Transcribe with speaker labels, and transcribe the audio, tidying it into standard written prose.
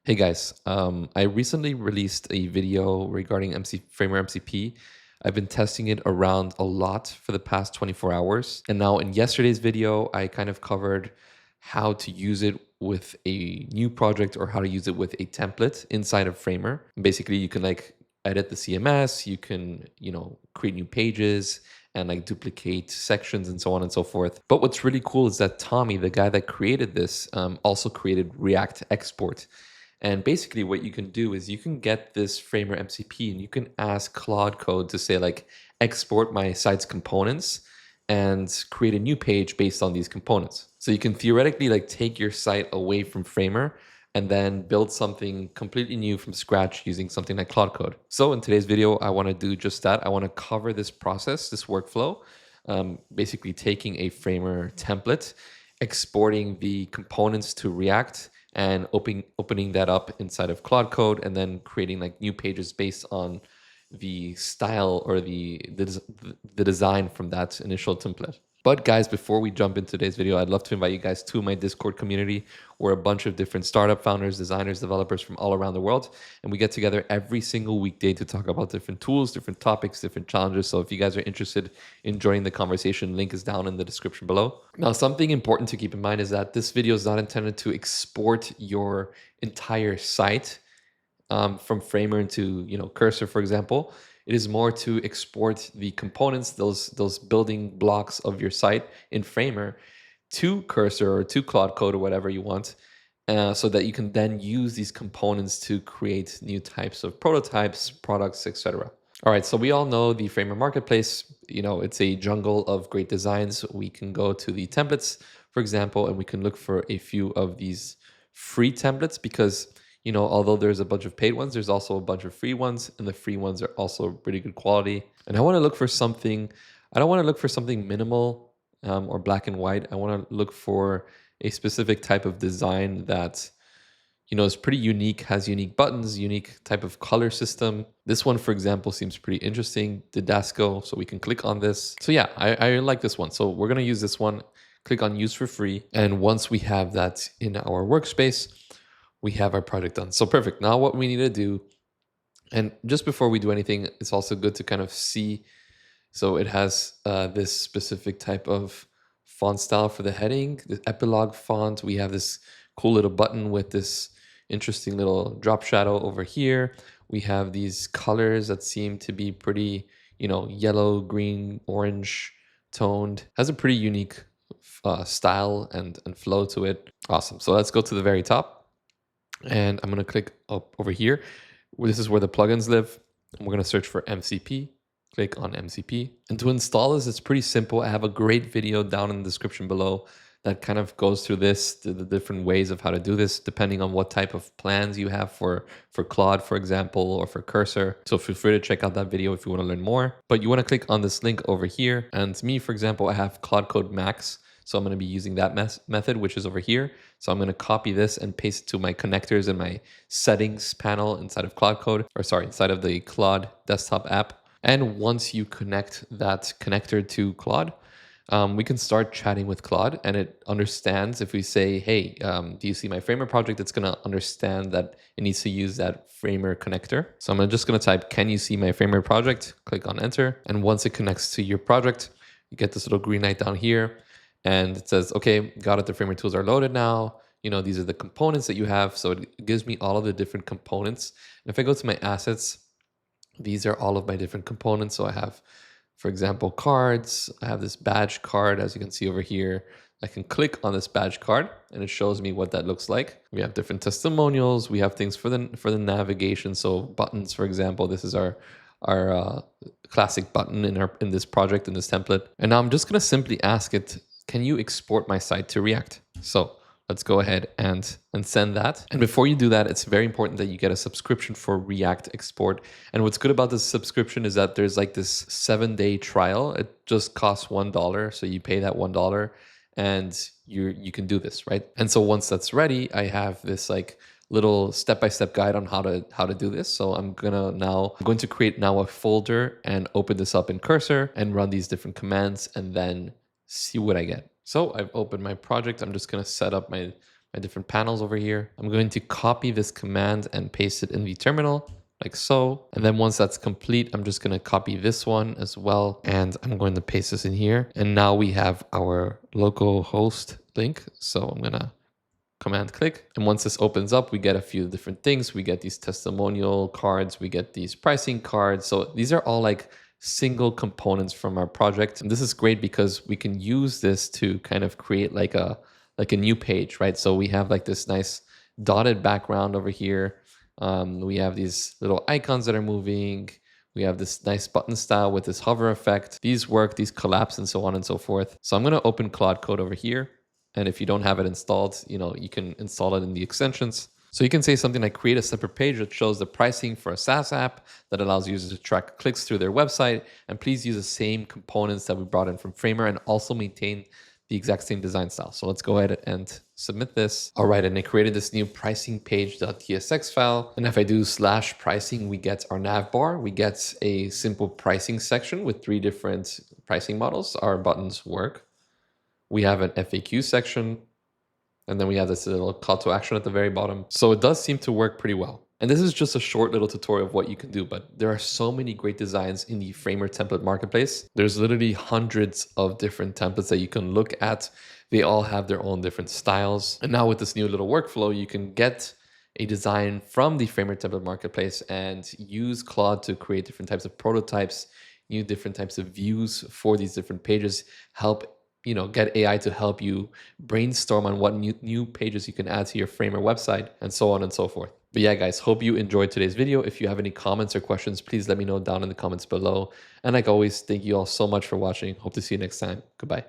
Speaker 1: Hey guys, I recently released a video regarding Framer MCP. I've been testing it around a lot for the past 24 hours. And now in yesterday's video, I kind of covered how to use it with a new project or how to use it with a template inside of Framer. Basically, you can like edit the CMS, you can, create new pages and like duplicate sections and so on and so forth. But what's really cool is that Tommy, the guy that created this, also created React Export. And basically what you can do is you can get this Framer MCP and you can ask Claude Code to say like, export my site's components and create a new page based on these components. So you can theoretically like take your site away from Framer and then build something completely new from scratch using something like Claude Code. So in today's video, I want to do just that. I want to cover this process, this workflow, basically taking a Framer template, exporting the components to React, and opening that up inside of Claude Code and then creating like new pages based on the style or the design from that initial template. But guys, before we jump into today's video, I'd love to invite you guys to my Discord community. We're a bunch of different startup founders, designers, developers from all around the world. And we get together every single weekday to talk about different tools, different topics, different challenges. So if you guys are interested in joining the conversation, link is down in the description below. Now, something important to keep in mind is that this video is not intended to export your entire site from Framer into Cursor, for example. It is more to export the components, those building blocks of your site in Framer to Cursor or to Claude Code or whatever you want, so that you can then use these components to create new types of prototypes, products, etc. All right, so we all know the Framer marketplace. It's a jungle of great designs. We can go to the templates, for example, and we can look for a few of these free templates because although there's a bunch of paid ones, there's also a bunch of free ones, and the free ones are also pretty good quality. And I want to look for something, I don't want to look for something minimal or black and white. I want to look for a specific type of design that, is pretty unique, has unique buttons, unique type of color system. This one, for example, seems pretty interesting, Didasco, so we can click on this. So yeah, I like this one. So we're going to use this one, click on use for free. And once we have that in our workspace, we have our project done. So perfect. Now what we need to do, and just before we do anything, it's also good to kind of see. So it has this specific type of font style for the heading, the epilogue font. We have this cool little button with this interesting little drop shadow over here. We have these colors that seem to be pretty, yellow, green, orange toned. Has a pretty unique style and flow to it. Awesome. So let's go to the very top. And I'm going to click up over here. This is where the plugins live. And we're going to search for MCP. Click on MCP. And to install this, it's pretty simple. I have a great video down in the description below that kind of goes through this, the different ways of how to do this, depending on what type of plans you have for Claude, for example, or for Cursor. So feel free to check out that video if you want to learn more. But you want to click on this link over here. And me, for example, I have Claude Code Max. So I'm going to be using that method, which is over here. So I'm going to copy this and paste it to my connectors in my settings panel inside of Claude Code, inside of the Claude desktop app. And once you connect that connector to Claude, we can start chatting with Claude, and it understands if we say, hey, do you see my Framer project? It's going to understand that it needs to use that Framer connector. So I'm just going to type, can you see my Framer project? Click on enter. And once it connects to your project, you get this little green light down here. And it says, okay, got it, the Framer tools are loaded now. These are the components that you have. So it gives me all of the different components. And if I go to my assets, these are all of my different components. So I have, for example, cards. I have this badge card, as you can see over here. I can click on this badge card and it shows me what that looks like. We have different testimonials. We have things for the navigation. So buttons, for example, this is our classic button in this project, in this template. And now I'm just going to simply ask it, can you export my site to React? So let's go ahead and send that. And before you do that, it's very important that you get a subscription for React Export. And what's good about this subscription is that there's like this 7-day trial. It just costs $1. So you pay that $1 and you can do this, right? And so once that's ready, I have this like little step-by-step guide on how to do this. So I'm going to create now a folder and open this up in Cursor and run these different commands and then see what I get. So I've opened my project. I'm just going to set up my my different panels over here. I'm going to copy this command and paste it in the terminal like so. And then once that's complete, I'm just going to copy this one as well. And I'm going to paste this in here. And now we have our local host link. So I'm going to command click. And once this opens up, we get a few different things. We get these testimonial cards. We get these pricing cards. So these are all like single components from our project. And this is great because we can use this to kind of create like a new page, right? So we have like this nice dotted background over here. We have these little icons that are moving. We have this nice button style with this hover effect. These work, these collapse, and so on and so forth. So I'm going to open Claude Code over here. And if you don't have it installed, you can install it in the extensions. So you can say something like create a separate page that shows the pricing for a SaaS app that allows users to track clicks through their website. And please use the same components that we brought in from Framer and also maintain the exact same design style. So let's go ahead and submit this. All right, and I created this new pricing page.tsx file. And if I do /pricing, we get our nav bar. We get a simple pricing section with 3 different pricing models. Our buttons work. We have an FAQ section, and then we have this little call to action at the very bottom. So it does seem to work pretty well. And this is just a short little tutorial of what you can do, but there are so many great designs in the Framer template marketplace. There's literally hundreds of different templates that you can look at. They all have their own different styles. And now with this new little workflow, you can get a design from the Framer template marketplace and use Claude to create different types of prototypes, new different types of views for these different pages, help get AI to help you brainstorm on what new pages you can add to your Framer website, and so on and so forth. But yeah, guys, hope you enjoyed today's video. If you have any comments or questions, please let me know down in the comments below. And like always, thank you all so much for watching. Hope to see you next time. Goodbye.